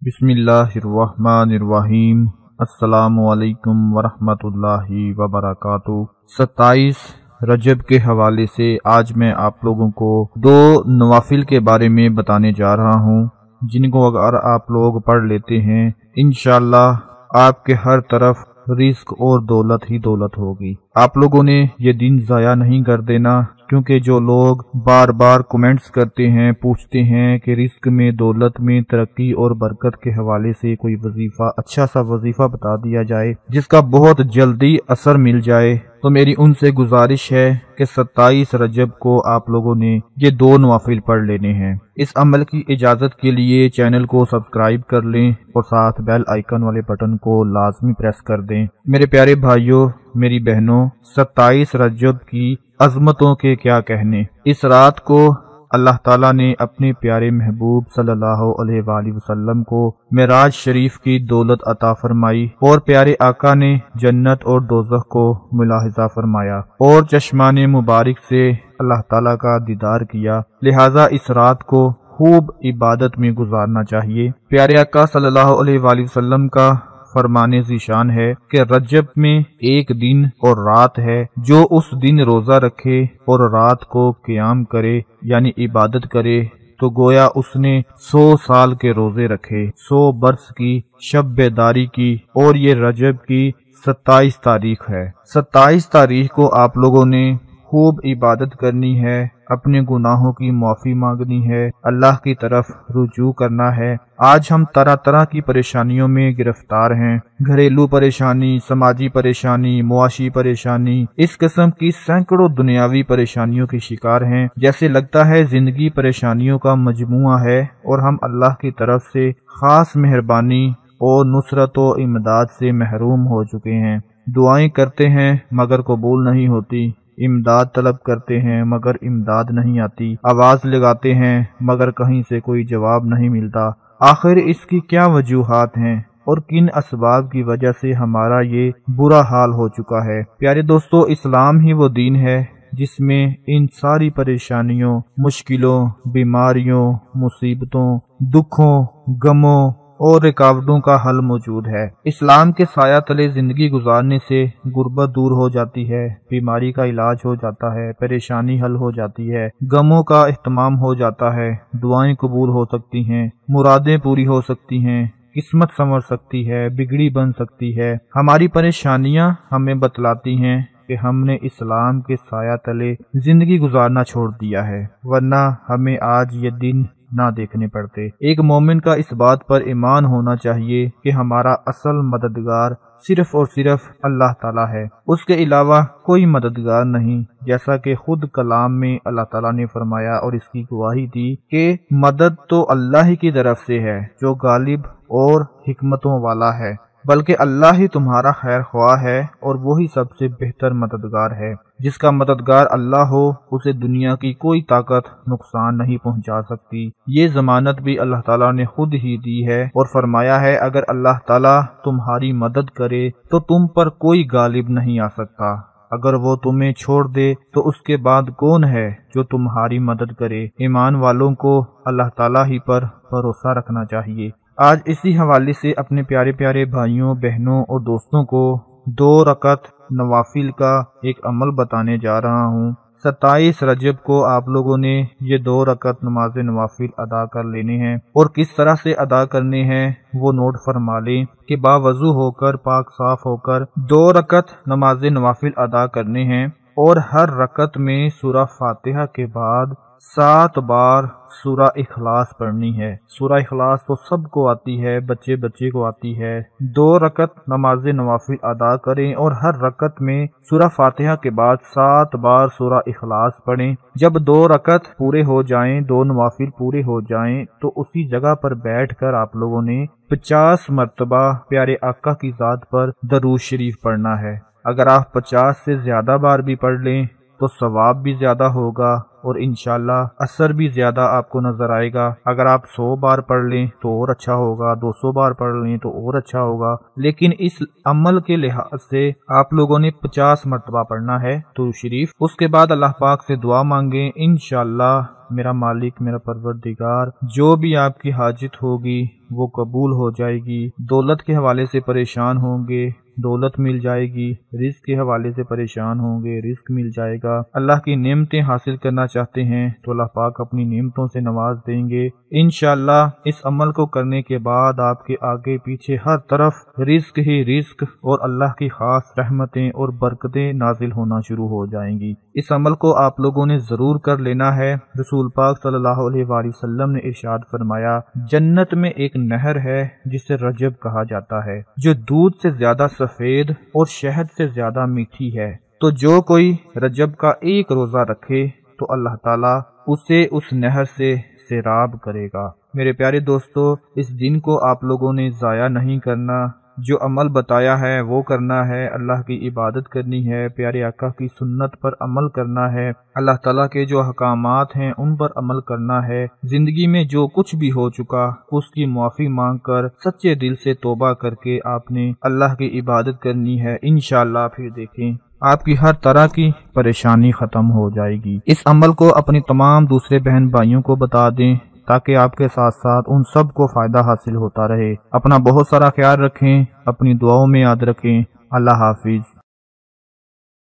बिस्मिल्लाहिर्रहमानिर्रहीम। अस्सलामु अलैकुम वरहमतुल्लाहि वबरकातुहू। 27 रजब के हवाले से आज मैं आप लोगों को दो नवाफिल के बारे में बताने जा रहा हूँ, जिनको अगर आप लोग पढ़ लेते हैं इंशाअल्लाह आपके हर तरफ रिस्क और दौलत ही दौलत होगी। आप लोगों ने ये दिन ज़ाया नहीं कर देना, क्योंकि जो लोग बार बार कमेंट्स करते हैं, पूछते हैं कि रिस्क में, दौलत में, तरक्की और बरकत के हवाले से कोई वजीफा, अच्छा सा वजीफा बता दिया जाए जिसका बहुत जल्दी असर मिल जाए, तो मेरी उनसे गुजारिश है कि 27 रजब को आप लोगों ने ये दो नवाफिल पढ़ लेने हैं। इस अमल की इजाज़त के लिए चैनल को सब्सक्राइब कर लें और साथ बेल आइकन वाले बटन को लाजमी प्रेस कर दें। मेरे प्यारे भाइयों, मेरी बहनों, 27 रजब की अजमतों के क्या कहने। इस रात को अल्लाह ताला ने अपने प्यारे महबूब सल्लल्लाहु अलैहि वसल्लम को मेराज शरीफ की दौलत अता फरमाई और प्यारे आका ने जन्नत और दोज़ख को मुलाहिजा फरमाया और चश्माने मुबारक से अल्लाह ताला का दीदार किया। लिहाजा इस रात को खूब इबादत में गुजारना चाहिए। प्यारे आका सल्लल्लाहु अलैहि वसल्लम का फरमाने ज़ीशान है कि रजब में एक दिन और रात है, जो उस दिन रोजा रखे और रात को क़याम करे यानी इबादत करे, तो गोया उसने 100 साल के रोजे रखे, 100 बरस की शब बेदारी की। और ये रजब की 27 तारीख है। 27 तारीख को आप लोगों ने खूब इबादत करनी है, अपने गुनाहों की माफ़ी मांगनी है, अल्लाह की तरफ रुजू करना है। आज हम तरह तरह की परेशानियों में गिरफ्तार हैं, घरेलू परेशानी, समाजी परेशानी, मुआशी परेशानी, इस किस्म की सैकड़ों दुनियावी परेशानियों के शिकार हैं। जैसे लगता है जिंदगी परेशानियों का मजमुआ है और हम अल्लाह की तरफ से खास मेहरबानी और नुसरत व इमदाद से महरूम हो चुके हैं। दुआएं करते हैं मगर कबूल नहीं होती, इमदाद तलब करते हैं मगर इमदाद नहीं आती, आवाज लगाते हैं मगर कहीं से कोई जवाब नहीं मिलता। आखिर इसकी क्या वजूहात हैं और किन असबाब की वजह से हमारा ये बुरा हाल हो चुका है। प्यारे दोस्तों, इस्लाम ही वो दीन है जिसमें इन सारी परेशानियों, मुश्किलों, बीमारियों, मुसीबतों, दुखों, गमों और रुकावटों का हल मौजूद है। इस्लाम के साया तले जिंदगी गुजारने से गुर्बत दूर हो जाती है, बीमारी का इलाज हो जाता है, परेशानी हल हो जाती है, गमों का इत्माम हो जाता है, दुआएं कबूल हो सकती हैं, मुरादें पूरी हो सकती हैं, किस्मत संवर सकती है, बिगड़ी बन सकती है। हमारी परेशानियां हमें बतलाती हैं कि हमने इस्लाम के साया तले जिंदगी गुजारना छोड़ दिया है, वरना हमें आज ये दिन ना देखने पड़ते। एक मोमिन का इस बात पर ईमान होना चाहिए कि हमारा असल मददगार सिर्फ और सिर्फ अल्लाह ताला है, उसके अलावा कोई मददगार नहीं। जैसा कि खुद कलाम में अल्लाह ताला ने फरमाया और इसकी गवाही दी कि मदद तो अल्लाह ही की तरफ से है, जो गालिब और हिकमतों वाला है। बल्कि अल्लाह ही तुम्हारा खैर ख्वाह है और वही सबसे बेहतर मददगार है। जिसका मददगार अल्लाह हो, उसे दुनिया की कोई ताकत नुकसान नहीं पहुंचा सकती। ये जमानत भी अल्लाह ताला ने खुद ही दी है और फरमाया है, अगर अल्लाह ताला तुम्हारी मदद करे तो तुम पर कोई गालिब नहीं आ सकता। अगर वो तुम्हें छोड़ दे तो उसके बाद कौन है जो तुम्हारी मदद करे। ईमान वालों को अल्लाह ताला ही पर भरोसा रखना चाहिए। आज इसी हवाले से अपने प्यारे प्यारे भाइयों, बहनों और दोस्तों को 2 रकत नवाफिल का एक अमल बताने जा रहा हूँ। 27 रजब को आप लोगों ने ये 2 रकत नमाज नवाफिल अदा कर लेने हैं और किस तरह से अदा करने हैं वो नोट फरमा लें कि बावजू होकर, पाक साफ होकर 2 रकत नमाज नवाफिल अदा करने हैं और हर रकत में सूरह फातिहा के बाद 7 बार सूरह इखलास पढ़नी है। सूरह इखलास तो सबको आती है, बच्चे बच्चे को आती है। 2 रकत नमाज नवाफिल अदा करें और हर रकत में सूरह फातिहा के बाद 7 बार सूरह इखलास पढ़ें। जब 2 रकत पूरे हो जाएं, 2 नवाफिल पूरे हो जाएं, तो उसी जगह पर बैठकर आप लोगों ने 50 मरतबा प्यारे आका की ज़ात पर दरूद शरीफ पढ़ना है। अगर आप 50 से ज्यादा बार भी पढ़ लें तो सवाब भी ज्यादा होगा اور انشاءاللہ اثر بھی زیادہ آپ کو نظر آئے گا۔ اگر آپ 100 بار پڑھ لیں تو اور اچھا ہوگا، 200 بار پڑھ لیں تو اور اچھا ہوگا، لیکن اس عمل کے لحاظ سے آپ لوگوں نے 50 مرتبہ پڑھنا ہے درود شریف۔ اس کے بعد اللہ پاک سے دعا مانگیں، انشاءاللہ میرا مالک، میرا پروردگار جو بھی آپ کی حاجت ہوگی وہ قبول ہو جائے گی۔ دولت کے حوالے سے پریشان ہوں گے، دولت مل جائے گی، رزق کے حوالے سے پریشان ہوں گے، رزق مل جائے گا۔ اللہ کی نعمتیں حاصل کرنا چاہتے ہیں تو اللہ پاک اپنی نعمتوں سے نواز دیں گے انشاءاللہ۔ اس عمل کو کرنے کے بعد آپ کے آگے پیچھے ہر طرف رزق ہی رزق اور اللہ کی خاص رحمتیں اور برکتیں نازل ہونا شروع ہو جائیں گی۔ اس عمل کو آپ لوگوں نے ضرور کر لینا ہے۔ رسول پاک صلی اللہ علیہ وآلہ وسلم نے ارشاد فرمایا، جنت میں ایک نہر ہے جسے رجب کہا جاتا ہے، جو دودھ سے زیادہ سفید اور شہد سے زیادہ میٹھی ہے۔ تو جو کوئی رجب کا ایک روزہ رکھے تو اللہ تعالیٰ اسے اس نہر سے سیراب کرے گا۔ میرے پیارے دوستو، اس دن کو آپ لوگوں نے ضائع نہیں کرنا، جو عمل بتایا ہے وہ کرنا ہے، اللہ کی عبادت کرنی ہے، پیارے آقا کی سنت پر عمل کرنا ہے، اللہ تعالیٰ کے جو احکامات ہیں ان پر عمل کرنا ہے۔ زندگی میں جو کچھ بھی ہو چکا اس کی معافی مانگ کر سچے دل سے توبہ کر کے آپ نے اللہ کی عبادت کرنی ہے، انشاءاللہ پھر دیکھیں آپ کی ہر طرح کی پریشانی ختم ہو جائے گی۔ اس عمل کو اپنی تمام دوسرے بہن بھائیوں کو بتا دیں تاکہ آپ کے ساتھ ساتھ ان سب کو فائدہ حاصل ہوتا رہے۔ اپنا بہت سارا خیال رکھیں، اپنی دعاؤں میں یاد رکھیں۔ اللہ حافظ۔